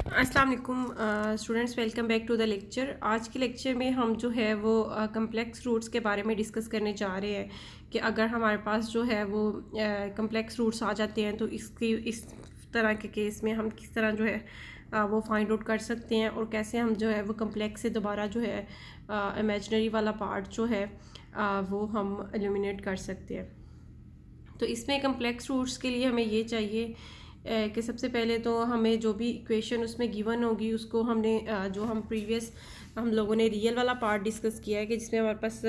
अस्सलाम वालेकुम students, welcome back to the lecture. आज के लेक्चर में हम जो है वो कम्प्लेक्स रूट्स के बारे में डिस्कस करने जा रहे हैं कि अगर हमारे पास जो है वो कम्प्लेक्स रूट्स आ जाते हैं तो इस तरह के केस में हम किस तरह जो है वो फाइंड आउट कर सकते हैं और कैसे हम जो है वो कम्प्लेक्स से दोबारा जो है इमेजिनरी वाला पार्ट जो है वो हम एलिमिनेट कर सकते हैं। तो इसमें कम्प्लेक्स रूट्स के लिए हमें ये चाहिए कि सबसे पहले तो हमें जो भी इक्वेशन उसमें गिवन होगी उसको हमने जो हम प्रीवियस हम लोगों ने रियल वाला पार्ट डिस्कस किया है कि जिसमें हमारे पास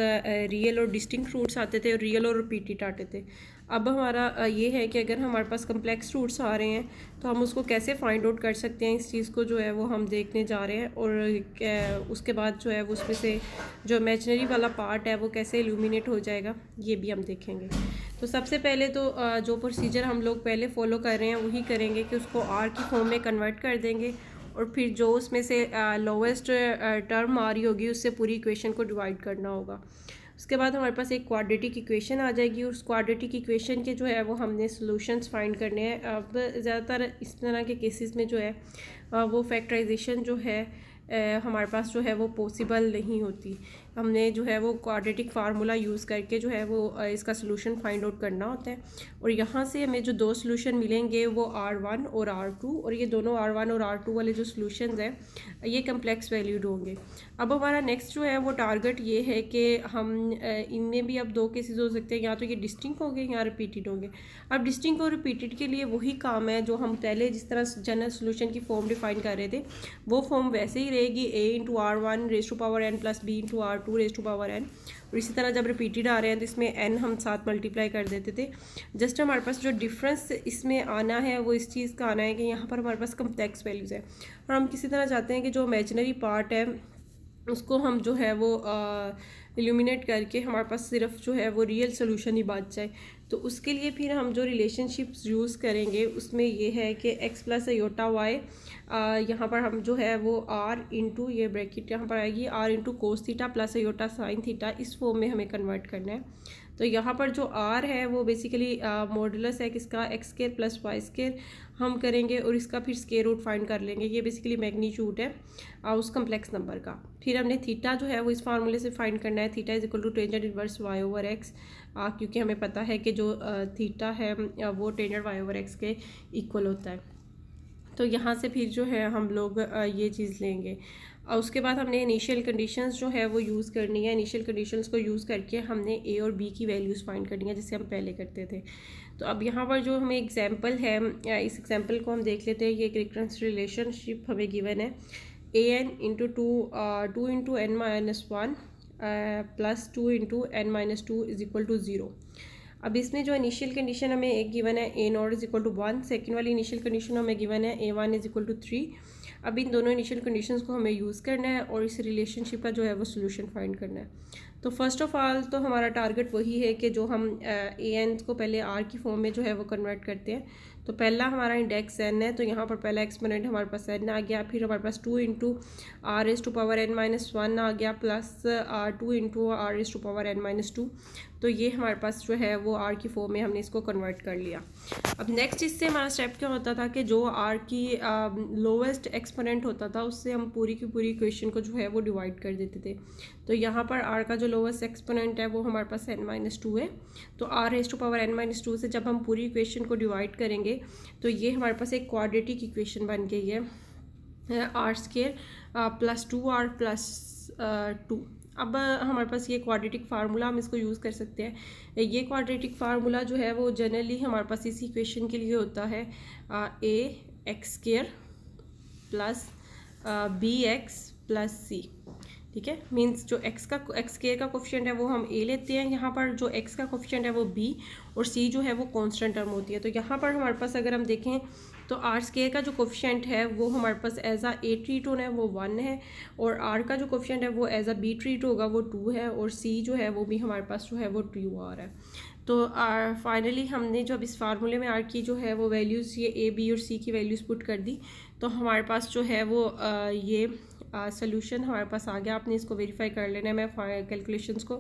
रियल और डिस्टिंक्ट रूट्स आते थे और रियल और रिपीटेड आते थे। अब हमारा ये है कि अगर हमारे पास कम्प्लेक्स रूट्स आ रहे हैं तो हम उसको कैसे फाइंड आउट कर सकते हैं, इस चीज़ को जो है वो हम देखने जा रहे हैं। और उसके बाद जो है वो उसमें से जो इमेजिनरी वाला पार्ट है वो कैसे इल्यूमिनेट हो जाएगा ये भी हम देखेंगे। तो सबसे पहले तो जो प्रोसीजर हम लोग पहले फॉलो कर रहे हैं वही करेंगे कि उसको आर की फॉर्म में कन्वर्ट कर देंगे और फिर जो उसमें से लोवेस्ट टर्म आ रही होगी उससे पूरी इक्वेशन को डिवाइड करना होगा। उसके बाद हमारे पास एक क्वाड्रेटिक इक्वेशन आ जाएगी और उस क्वाड्रेटिक इक्वेशन के जो है वो हमने सॉल्यूशंस फाइंड करने हैं। अब ज़्यादातर इस तरह के केसेस में जो है वो फैक्टराइजेशन जो है हमारे पास जो है वो पॉसिबल नहीं होती। हमने जो है वो क्वाड्रेटिक फार्मूला यूज़ करके जो है वो इसका सलूशन फाइंड आउट करना होता है और यहाँ से हमें जो दो सलूशन मिलेंगे वो R1 और R2, और ये दोनों R1 और R2 वाले जो सलूशंस हैं ये कम्प्लेक्स वैल्यूड होंगे। अब हमारा नेक्स्ट जो है वो टारगेट ये है कि हम इनमें भी अब दो केसेस हो सकते हैं, या तो ये डिस्टिंक्ट होंगे या रिपीटेड होंगे। अब डिस्टिंक्ट और रिपीटेड के लिए वही काम है जो हम पहले जिस तरह जनरल सलूशन की फॉर्म डिफाइन कर रहे थे वो फॉर्म वैसे ही रहेगी, a×r1 raise to power n plus b×r2 raise to power n। और इसी तरह जब रिपीटेड आ रहे हैं तो इसमें n हम साथ मल्टीप्लाई कर देते थे। जस्ट हमारे पास जो डिफरेंस इसमें आना है वो इस चीज़ का आना है कि यहाँ पर हमारे पास कम्प्लेक्स वैल्यूज़ है और हम किसी तरह चाहते हैं कि जो इमेजिनरी पार्ट है उसको हम जो है वो इल्यूमिनेट करके हमारे पास सिर्फ जो है वो रियल सोल्यूशन ही बच जाए। तो उसके लिए फिर हम जो रिलेशनशिप्स यूज़ करेंगे उसमें ये है कि x प्लस अयोटा वाई, यहाँ पर हम जो है वो r इंटू ये ब्रैकेट यहाँ पर आएगी r into cos theta plus iota sine theta, इस फॉर्म में हमें कन्वर्ट करना है। तो यहाँ पर जो r है वो बेसिकली मॉडुलस है किसका, x square plus y square हम करेंगे और इसका फिर स्क्वायर रूट फाइंड कर लेंगे। ये बेसिकली मैग्नीट्यूड है उस कम्प्लेक्स नंबर का। फिर हमने थीटा जो है वो इस फार्मूले से फाइंड करना है, theta is equal to tangent inverse y over x, क्योंकि हमें पता है कि जो थीटा है वो टेंजेंट वाई ओवर एक्स के इक्वल होता है। तो यहाँ से फिर जो है हम लोग ये चीज़ लेंगे और उसके बाद हमने इनिशियल कंडीशंस जो है वो यूज़ करनी है। इनिशियल कंडीशंस को यूज़ करके हमने ए और बी की वैल्यूज़ फाइंड करनी है जैसे हम पहले करते थे। तो अब यहाँ पर जो हमें एग्जांपल है इस एग्जांपल को हम देख लेते हैं। ये एक रेफरेंस रिलेशनशिप हमें गिवन है, a n into two into n minus one plus two into n minus two is equal to zero. अब इसमें जो इनिशियल कंडीशन हमें एक गिवन है a naught is equal to one, second वाली initial condition हमें given है a one is equal to three. अब इन दोनों इनिशियल कंडीशंस को हमें यूज़ करना है और इस रिलेशनशिप का जो है वो सोल्यूशन फाइंड करना है। तो फर्स्ट ऑफ ऑल तो हमारा टारगेट वही है कि जो हम ए एन को पहले आर की फॉर्म में जो है वो कन्वर्ट करते हैं। तो पहला हमारा इंडेक्स एन है, तो यहाँ पर पहला एक्सपोनेंट हमारे पास एन आ गया, फिर हमारे पास two into r s to power n minus one आ गया plus two into r s to power n minus two. तो ये हमारे पास जो है वो आर की फॉर्म में हमने इसको कन्वर्ट कर लिया। अब नेक्स्ट इससे हमारा स्टेप क्या होता था कि जो आर की लोवेस्ट एक्सपोनेंट होता था उससे हम पूरी की पूरी इक्वेशन को जो है वो डिवाइड कर देते थे। तो यहाँ पर आर का जो लोवेस्ट एक्सपोनेंट है वो हमारे पास एन माइनस टू है, तो r raise to power n minus two से जब हम पूरी इक्वेशन को डिवाइड करेंगे तो ये हमारे पास एक क्वाड्रेटिक इक्वेशन बन गई है, r square plus two r plus two. अब हमारे पास ये क्वाड्रेटिक फार्मूला हम इसको यूज़ कर सकते हैं। ये क्वाड्रेटिक फार्मूला जो है वो जनरली हमारे पास इस इक्वेशन के लिए होता है a x square plus b x plus c. ठीक है, मीन्स जो एक्स स्क्वायर का कोफिशिएंट है वो हम ए लेते हैं, यहाँ पर जो एक्स का कोफिशिएंट है वो बी और सी जो है वो कांस्टेंट टर्म होती है। तो यहाँ पर हमारे पास अगर हम देखें तो आर स्क्वायर का जो कोफिशिएंट है वो हमारे पास एज आ ए ट्रीट होना है वो वन है, और आर का जो कोफिशिएंट है वो एज आ बी ट्रीट होगा वो टू है, और सी जो है वो भी हमारे पास जो है वो टू आ रहा है। तो फाइनली हमने जब इस फार्मूले में आर की जो है वो वैल्यूज़ ये ए बी और सी की वैल्यूज़ पुट कर दी तो हमारे पास जो है वो ये सोल्यूशन हमारे पास आ गया। आपने इसको वेरीफाई कर लेना है, मैं कैलकुलेशंस को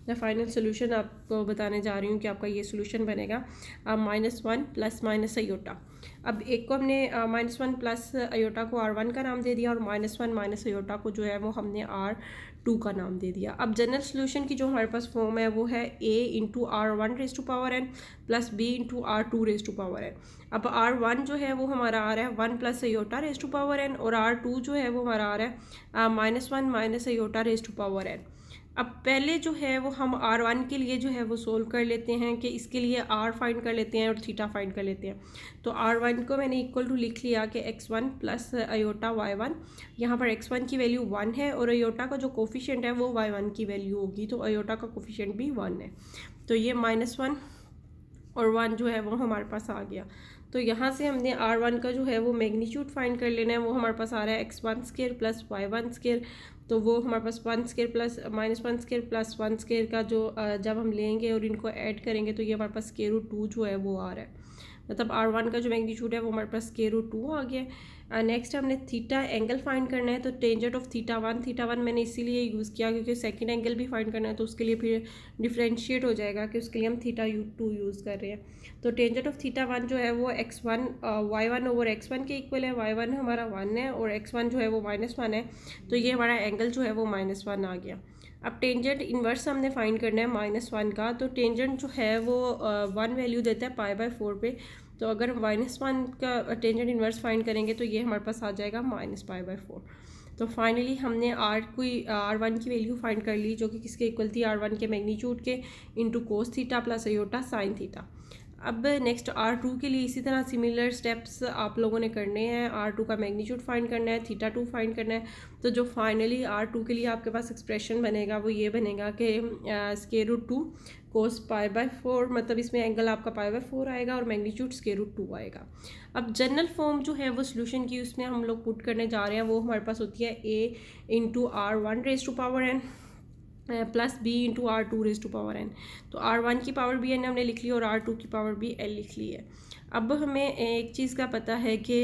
मैं फाइनल सोल्यूशन आपको बताने जा रही हूँ कि आपका ये सोल्यूशन बनेगा -1 प्लस माइनस अयोटा। अब एक को हमने -1 प्लस अयोटा को R1 का नाम दे दिया और -1 माइनस अयोटा को जो है वो हमने R2 का नाम दे दिया। अब जनरल सोल्यूशन की जो हमारे पास फॉर्म है वो है a into R1 raise to power n plus b into R2 raise to power n। अब R1 जो है वो हमारा आ रहा है 1 plus iota raise to power n और R2 जो है वो हमारा आ रहा है -1 minus iota raise to power n। अब पहले जो है वो हम R1 के लिए जो है वो सोल्व कर लेते हैं कि इसके लिए R फाइंड कर लेते हैं और थीटा फाइंड कर लेते हैं। तो R1 को मैंने इक्वल टू लिख लिया कि x1 प्लस अयोटा y1। यहाँ पर x1 की वैल्यू 1 है और अयोटा का जो कोफिशिएंट है वो y1 की वैल्यू होगी, तो अयोटा का कोफिशिएंट भी 1 है। तो ये -1 और 1 जो है वो हमारे पास आ गया। तो यहाँ से हमने R1 का जो है वो मैग्नीट्यूड फाइंड कर लेना है। वो हमारे पास आ रहा है x1 square plus y1 square. तो वो हमारे पास 1 square plus -1 square plus 1 square का जो जब हम लेंगे और इनको ऐड करेंगे तो ये हमारे पास स्क्वायर रूट 2 जो है वो आ रहा है। मतलब R1 का जो मैग्नीट्यूड है वो हमारे पास स्क्वायर रूट 2 आ गया। नेक्स्ट हमने थीटा एंगल फाइंड करना है। तो टेंजेंट ऑफ थीटा वन मैंने इसीलिए यूज़ किया क्योंकि सेकंड एंगल भी फाइंड करना है, तो उसके लिए फिर डिफ्रेंशिएट हो जाएगा कि उसके लिए हम थीटा2 यूज़ कर रहे हैं। तो टेंजेंट ऑफ थीटा1 जो है वो x1 y1 ओवर x1 के इक्वल है। y1 हमारा 1 है और x1 जो है वो -1 है, तो ये हमारा एंगल जो है वो -1 आ गया। अब टेंजेंट इन्वर्स हमने फाइंड करना है -1 का। तो टेंजेंट जो है वो 1 वैल्यू देता है π/4 पे। तो अगर हम -1 का टेंजेंट इन्वर्स फाइंड करेंगे तो ये हमारे पास आ जाएगा -π/4। तो फाइनली हमने R1 की वैल्यू फाइंड कर ली, जो कि किसके इक्वल थी, R1 के मैग्नीट्यूड के into cos theta plus iota sine theta. अब नेक्स्ट R2 के लिए इसी तरह सिमिलर स्टेप्स आप लोगों ने करने हैं। R2 का मैग्नीट्यूड फाइंड करना है, थीटा2 फाइंड करना है। तो जो फाइनली R2 के लिए आपके पास एक्सप्रेशन बनेगा वो ये बनेगा कि स्क्वायर रूट 2 कोस π/4, मतलब इसमें एंगल आपका π/4 आएगा और मैग्नीट्यूड स्क्वायर रूट 2 आएगा। अब जनरल फॉर्म जो है वो सोल्यूशन की उसमें हम लोग पुट करने जा रहे हैं। वो हमारे पास होती है a into R1 raise to power n plus b into R2 raise to power n। तो R1 की पावर भी n हमने लिख ली और R2 की पावर भी l लिख ली है। अब हमें एक चीज़ का पता है कि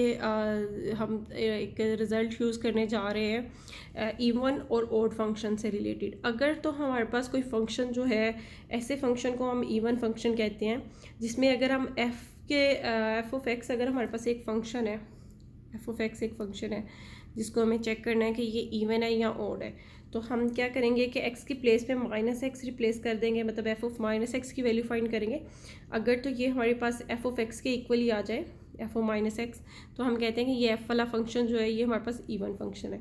हम एक रिज़ल्ट यूज़ करने जा रहे हैं इवन और ऑड फंक्शन से रिलेटेड। अगर तो हमारे पास कोई फंक्शन जो है, ऐसे फंक्शन को हम इवन फंक्शन कहते हैं, जिसमें अगर हम f ऑफ x अगर हमारे पास एक फ़ंक्शन है, f ऑफ x एक फ़ंक्शन है जिसको हमें चेक करना है कि ये इवन है या ऑड है, तो हम क्या करेंगे कि x की प्लेस पे -x रिप्लेस कर देंगे, मतलब f ऑफ -x की वैल्यू फाइंड करेंगे। अगर तो ये हमारे पास f ऑफ x के इक्वल ही आ जाए, f ऑफ -x, तो हम कहते हैं कि ये f वाला फंक्शन जो है ये हमारे पास इवन फंक्शन है।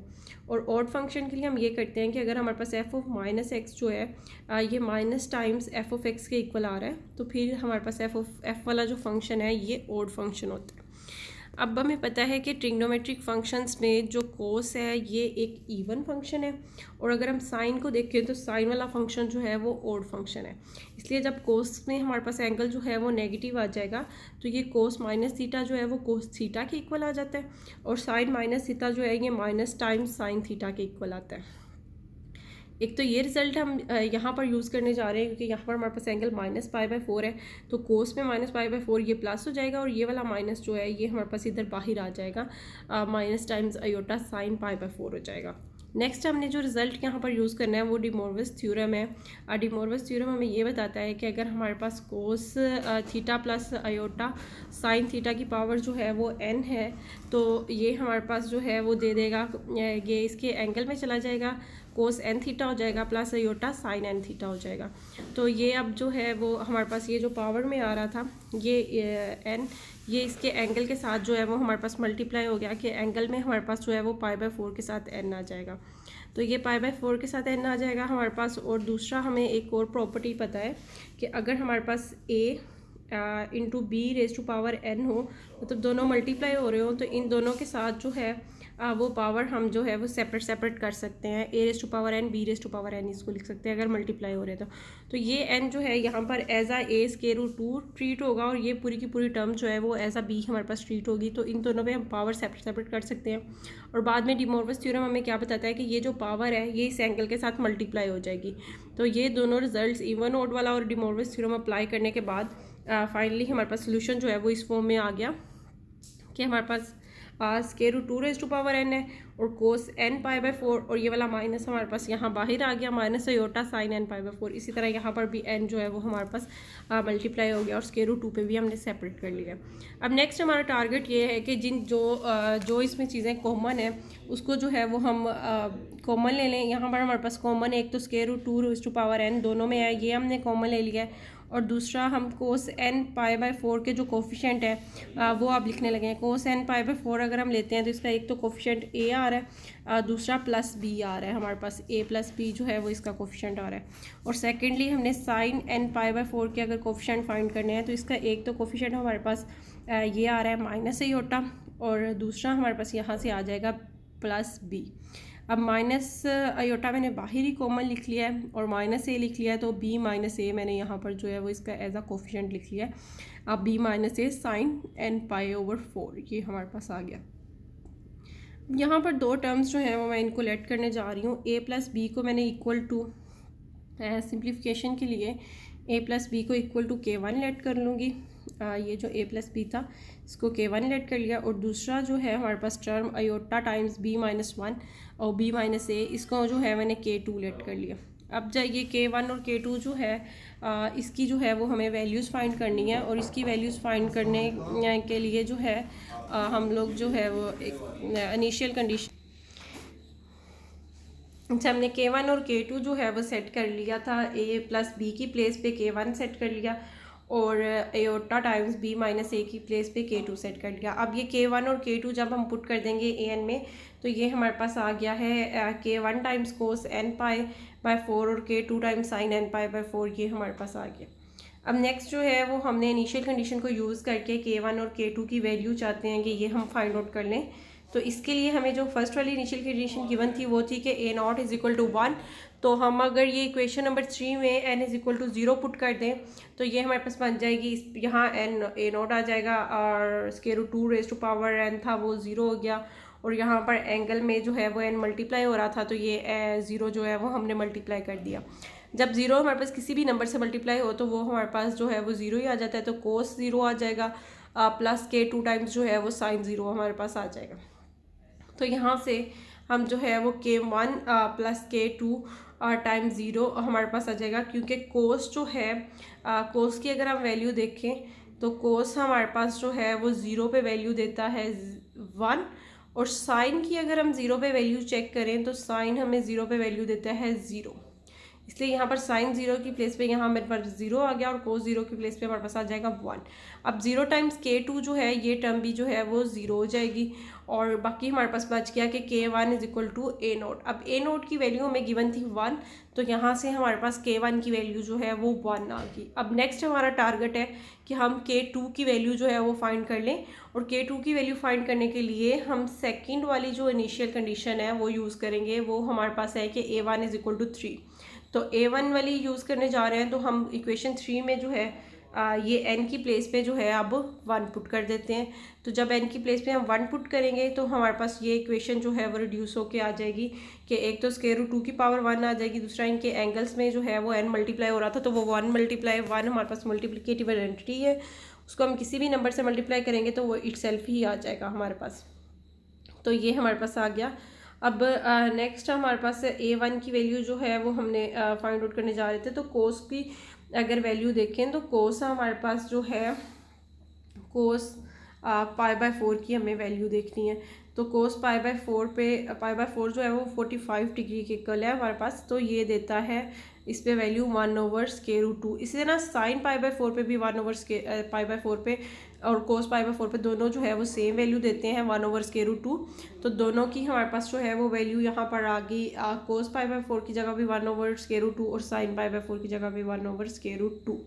और ऑड फंक्शन के लिए हम ये करते हैं कि अगर हमारे पास f ऑफ -x जो है ये minus times f of x के इक्वल आ रहा है, तो फिर हमारे पास f वाला जो फंक्शन है ये ऑड फंक्शन होता है। अब हमें पता है कि ट्रिग्नोमेट्रिक फंक्शंस में जो कोस है ये एक इवन फंक्शन है, और अगर हम साइन को देखें तो साइन वाला फंक्शन जो है वो ऑड फंक्शन है। इसलिए जब कोस में हमारे पास एंगल जो है वो नेगेटिव आ जाएगा तो ये कोस माइनस थीटा जो है वो कोस थीटा के इक्वल आ जाता है, और साइन माइनस थीटा जो है ये माइनस टाइम्स साइन थीटा के इक्वल आता है। एक तो ये रिज़ल्ट हम यहाँ पर यूज़ करने जा रहे हैं क्योंकि यहाँ पर हमारे पास एंगल -π/4 है, तो कोस में -π/4 ये प्लस हो जाएगा और ये वाला माइनस जो है ये हमारे पास इधर बाहर आ जाएगा, माइनस टाइम्स अयोटा साइन π/4 हो जाएगा। नेक्स्ट हमने जो रिज़ल्ट यहाँ पर यूज़ करना है वो डी मोरवस थ्योरम है। डी मोरवस थ्योरम हमें ये बताता है कि अगर हमारे पास cos theta plus iota sine theta की पावर जो है वो n है, तो ये हमारे पास जो है वो दे देगा, ये इसके एंगल में चला जाएगा, कोस n थीटा हो जाएगा plus iota sign n theta हो जाएगा। तो ये अब जो है वो हमारे पास ये जो पावर में आ रहा था ये n, ये इसके एंगल के साथ जो है वो हमारे पास मल्टीप्लाई हो गया कि एंगल में हमारे पास जो है वो π/4 के साथ n आ जाएगा। तो ये π/4 के साथ n आ जाएगा हमारे पास। और दूसरा हमें एक और प्रॉपर्टी पता है कि अगर हमारे पास a into b raise to power n हो, मतलब दोनों मल्टीप्लाई हो रहे हो, तो इन दोनों के साथ जो है वो पावर हम जो है वो सेपरेट कर सकते हैं। a raise to power n b raise to power n इसको लिख सकते हैं अगर मल्टीप्लाई हो रहे तो ये n जो है यहाँ पर as a square root 2 treat होगा, और ये पूरी की पूरी टर्म जो है वो एज a b हमारे पास ट्रीट होगी। तो इन दोनों पे हम पावर सेपरेट कर सकते हैं। और बाद में डी मोरवस थ्योरम हमें क्या बताता है कि ये जो पावर है ये इस एंगल के साथ मल्टीप्लाई हो जाएगी। तो ये दोनों रिजल्ट इवन ऑड वाला और डी मोरवस थ्योरम अप्लाई करने के बाद फाइनली हमारे पास सोल्यूशन जो है वो इस फॉर्म में आ गया कि हमारे पास square root 2 raise to power n है, और कोस n पाई बाई 4, और ये वाला माइनस हमारे पास यहाँ बाहर आ गया, minus iota sine n pi by 4। इसी तरह यहाँ पर भी n जो है वो हमारे पास मल्टीप्लाई हो गया, और स्क्वायर रूट 2 पे भी हमने सेपरेट कर लिया। अब नेक्स्ट हमारा टारगेट ये है कि जो इसमें चीज़ें कॉमन है उसको जो है वो हम कॉमन ले लें। यहाँ पर हमारे पास कॉमन है, एक तो square root 2 raise to power n दोनों में है, ये हमने कॉमन ले लिया है, और दूसरा हम कोस n पाई बाई 4 के जो कोफिशेंट है वो आप लिखने लगे हैं। कोस n पाई बाई 4 अगर हम लेते हैं तो इसका एक तो कोफिशेंट a आ रहा है, दूसरा प्लस b आ रहा है, हमारे पास a प्लस b जो है वो इसका कोफिशेंट आ रहा है। और सेकेंडली हमने साइन n पाई बाई 4 के अगर कोफिशेंट फाइंड करने हैं तो इसका एक तो कोफिशेंट हमारे पास ये आ रहा है माइनस आयोटा, और दूसरा हमारे पास यहाँ से आ जाएगा प्लस b। अब माइनस आयोटा मैंने बाहर ही कॉमन लिख लिया है और माइनस ए लिख लिया है, तो b माइनस ए मैंने यहाँ पर जो है वो इसका एज अ कोफिशेंट लिख लिया है। अब b माइनस ए साइन n पाई ओवर 4 ये हमारे पास आ गया। यहाँ पर दो टर्म्स जो हैं वो मैं इनको लेट करने जा रही हूँ। a प्लस बी को मैंने इक्वल टू सिंप्लीफिकेशन के लिए a प्लस बी को इक्वल टू k1 लेट कर लूँगी। ये जो a प्लस बी था इसको k1 लेट कर लिया, और दूसरा जो है हमारे पास term iota times b minus 1 और b माइनस ए, इसको जो है मैंने k2 लेट कर लिया। अब ये k1 और k2 जो है इसकी जो है वो हमें वैल्यूज़ फाइंड करनी है, और इसकी वैल्यूज़ फाइंड करने के लिए जो है हम लोग जो है वो एक इनिशियल कंडीशन, अच्छा हमने k1 और k2 जो है वो सेट कर लिया था, a प्लस बी की प्लेस पे k1 सेट कर लिया, और आयोटा टाइम्स b माइनस ए की प्लेस पे k2 सेट कर लिया। अब ये k1 और k2 जब हम पुट कर देंगे an में तो ये हमारे पास आ गया है k1 times cos n pi by 4 और k2 times sign n pi by 4, ये हमारे पास आ गया। अब नेक्स्ट जो है वो हमने इनिशियल कंडीशन को यूज़ करके k1 और k2 की वैल्यू चाहते हैं कि ये हम फाइंड आउट कर लें। तो इसके लिए हमें जो फर्स्ट वाली इनिशियल कंडीशन गिवन थी वो थी कि a naught is equal to 1। तो हम अगर ये इक्वेशन नंबर 3 में n is equal to 0 put कर दें तो ये हमारे पास बन जाएगी, यहाँ n a नॉट आ जाएगा, और square root 2 raise to power n था वो 0 हो गया, और यहाँ पर एंगल में जो है वो n मल्टीप्लाई हो रहा था तो ये 0 जो है वो हमने मल्टीप्लाई कर दिया। जब 0 हमारे पास किसी भी नंबर से मल्टीप्लाई हो तो वो हमारे पास जो है वो 0 ही आ जाता है, तो कोस 0 आ जाएगा, प्लस k2 टाइम्स जो है वो साइन 0 हमारे पास आ जाएगा। तो यहाँ से हम जो है वो k1 प्लस k2 टाइम 0 हमारे पास आ जाएगा, क्योंकि कोस जो है कोस की अगर हम वैल्यू देखें तो कोस हमारे पास जो है वो 0 पे वैल्यू देता है 1, और साइन की अगर हम 0 पे वैल्यू चेक करें तो साइन हमें 0 पे वैल्यू देता है 0, इसलिए यहाँ पर साइन 0 की प्लेस पे यहाँ मेरे पास 0 आ गया, और कोस 0 की प्लेस पे हमारे पास आ जाएगा 1। अब 0 टाइम्स k2 जो है ये टर्म भी जो है वो 0 हो जाएगी, और बाकी हमारे पास बच गया कि k1 is equal to a naught. अब a नोट की वैल्यू हमें गिवन थी 1, तो यहाँ से हमारे पास k1 की वैल्यू जो है वो 1 आ गई। अब नेक्स्ट हमारा टारगेट है कि हम k2 की वैल्यू जो है वो फाइंड कर लें, और k2 की वैल्यू फाइंड करने के लिए हम सेकेंड वाली जो इनिशियल कंडीशन है वो यूज़ करेंगे। वो हमारे पास है कि a1 इज़ इक्वल टू 3, तो a1 वाली यूज़ करने जा रहे हैं। तो हम इक्वेशन 3 में जो है ये n की प्लेस पे जो है अब 1 पुट कर देते हैं। तो जब n की प्लेस पे हम 1 पुट करेंगे तो हमारे पास ये इक्वेशन जो है वो रिड्यूस होके आ जाएगी कि एक तो स्क्वायर रूट 2 की पावर 1 आ जाएगी, दूसरा इनके एंगल्स में जो है वो n मल्टीप्लाई हो रहा था तो वो 1 मल्टीप्लाई 1 हमारे पास मल्टीप्लिकेटिव आइडेंटिटी है, उसको हम किसी भी नंबर से मल्टीप्लाई करेंगे तो वो इटसेल्फ ही आ जाएगा हमारे पास। तो ये हमारे पास आ गया। अब नेक्स्ट हमारे पास a1 की वैल्यू जो है वो हमने फाइंड आउट करने जा रहे थे। तो कोस की अगर वैल्यू देखें तो कोस हमारे पास जो है कोस पाई बाय 4 की हमें वैल्यू देखनी है। तो कोस पाई बाय 4 पे पाई बाय 4 जो है वो 45 डिग्री के इक्वल है हमारे पास, तो ये देता है इस पे वैल्यू 1 ओवर स्क्वायर रूट 2। इसी तरह साइन पाई बाय 4 पे भी 1 ओवर पाई बाय 4 पे और कोस पाई बाय 4 पे दोनों जो है वो सेम वैल्यू देते हैं 1 ओवर स्क्वायर रूट 2। तो दोनों की हमारे पास जो है वो वैल्यू यहाँ पर आ गई, कोस पाई बाय 4 की जगह भी 1 ओवर स्क्वायर रूट 2 और साइन पाई बाय 4 की जगह भी 1 ओवर स्क्वायर रूट 2।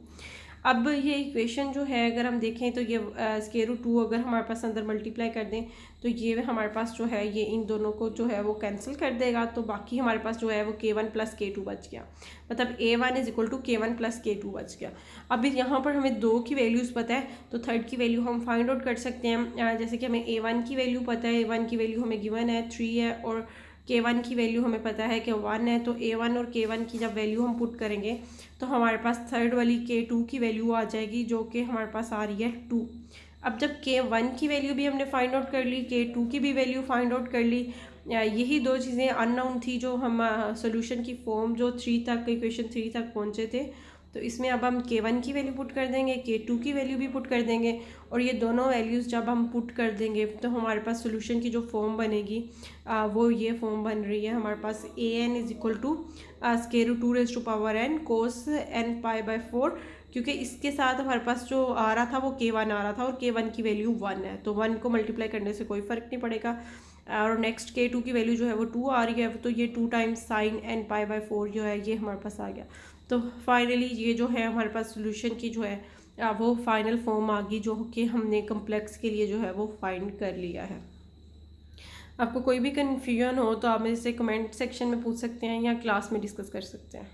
अब ये इक्वेशन जो है अगर हम देखें तो ये स्क्वायर रूट 2 अगर हमारे पास अंदर मल्टीप्लाई कर दें तो ये हमारे पास जो है ये इन दोनों को जो है वो कैंसिल कर देगा। तो बाकी हमारे पास जो है वो k1 प्लस k2 बच गया, मतलब a1 is equal to k1 plus k2 बच गया। अब यहाँ पर हमें 2 की वैल्यूज़ पता है तो थर्ड की वैल्यू हम फाइंड आउट कर सकते हैं। जैसे कि हमें a1 की वैल्यू पता है, a1 की वैल्यू हमें गिवन है 3 है, और k1 की वैल्यू हमें पता है कि 1 है। तो a1 और k1 की जब वैल्यू हम पुट करेंगे तो हमारे पास थर्ड वाली k2 की वैल्यू आ जाएगी जो कि हमारे पास आ रही है 2। अब जब K1 की वैल्यू भी हमने फाइंड आउट कर ली, K2 की भी वैल्यू फाइंड आउट कर ली, यही दो चीज़ें अननोन थी जो हम सोल्यूशन की फॉर्म जो 3 तक, इक्वेशन 3 तक पहुँचे थे। तो इसमें अब हम K1 की वैल्यू पुट कर देंगे, K2 की वैल्यू भी पुट कर देंगे, और ये दोनों वैल्यूज़ जब हम पुट कर देंगे तो हमारे पास सोल्यूशन की जो फॉर्म बनेगी वो ये फॉर्म बन रही है हमारे पास an is equal to √2n cos n π/4, क्योंकि इसके साथ हमारे पास जो आ रहा था वो K1 आ रहा था और K1 की वैल्यू 1 है, तो 1 को मल्टीप्लाई करने से कोई फ़र्क नहीं पड़ेगा। और नेक्स्ट K2 की वैल्यू जो है वो 2 आ रही है, तो ये 2 टाइम्स sin n π/4 जो है ये हमारे पास आ गया। तो फाइनली ये जो है हमारे पास सोल्यूशन की जो है वो फाइनल फॉर्म आ गई, जो कि हमने कम्प्लेक्स के लिए जो है वो फाइंड कर लिया है। आपको कोई भी कन्फ्यूजन हो तो आप मेरे से कमेंट सेक्शन में पूछ सकते हैं या क्लास में डिस्कस कर सकते हैं।